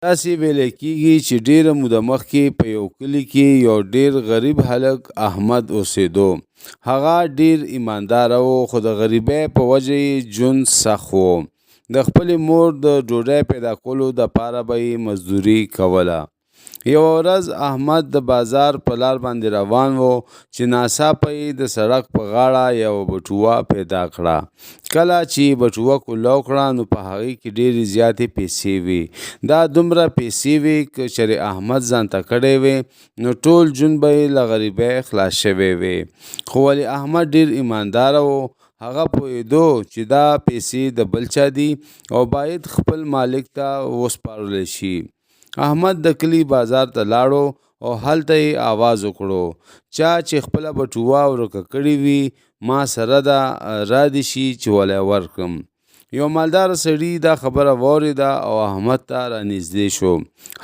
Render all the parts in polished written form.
داسې ویل کېږي چې ډېره موده مخکې په یو کلي کې یو ډېر غریب هلک احمد اوسېدو. هغه ډېر ایمانداره و خو د غریبۍ په وجه یې ژوند سخت و. د خپلې مور د ډوډۍ پیدا کولو دپاره به یې مزدوري کوله. یوه ورځ احمد د بازار په لار باندې روان و چې ناڅاپه یې د سړک په غاړه یوه بټوه پیدا کړه. کله چې بټوه کولاو کړه نو په هغې کې ډېرې زیاتې پیسې وې. دا دومره پیسې وې که چېرې احمد ځانته کړی وې نو ټول ژوند به یې له غریبۍ خلاص شوی وې. خو ولې احمد ډېر ایمانداره و. هغه پوهېدو چې دا پیسې د بل چا دي او باید خپل مالک ته وسپارلی شي. احمد د کلي بازار ته لاړو او هلته یې آواز وکړو، چا چې خپله بټوه ورکه کړې وي ما سره ده را دې شي چې ولی ورکړم. یو مالدار سړي دا خبره واورېده او احمد ته رانږدې شو.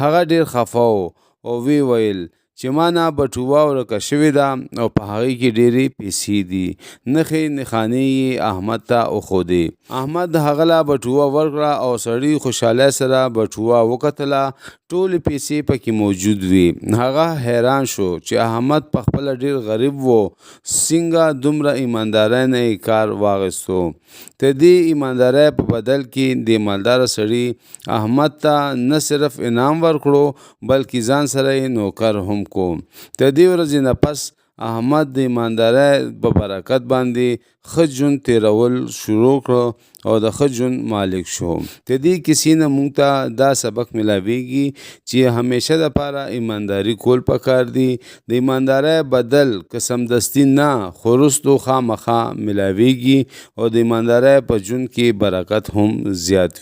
هغه ډېر خفه و او ویې ویل چې ما نه بټوه ورکه شوې ده او په هغې کې ډېرې پیسې دي. نښې نښانې یې احمد ته وښودې. احمد هغه له بټوه ورکړه او سړي خوشحالۍ سره بټوه وکتله. ټولې پیسې پکې موجود وي. هغه حیران شو چې احمد پخپله ډېر غریب و، څنګه دومره ایماندارۍ نه یې کار واخیستو. د دې ایماندارۍ په بدل کې دې مالداره سړي احمد ته نه صرف انعام ورکړو بلکې ځان سره یې نوکر هم کو. د دې ورځې نه پس احمد د ایماندارۍ په برکت باندې ښه ژوند تېرول شروع کړه او د ښه ژوند مالک شو. د دې کیسې نه موږ ته دا سبق میلاویږي چې همیشه دپاره ایمانداري کول پکار دي. د ایماندارۍ بدل که سمدستي نه خو وروستو خامخا میلاویږي او د ایماندارۍ په ژوند کې برکت هم زیات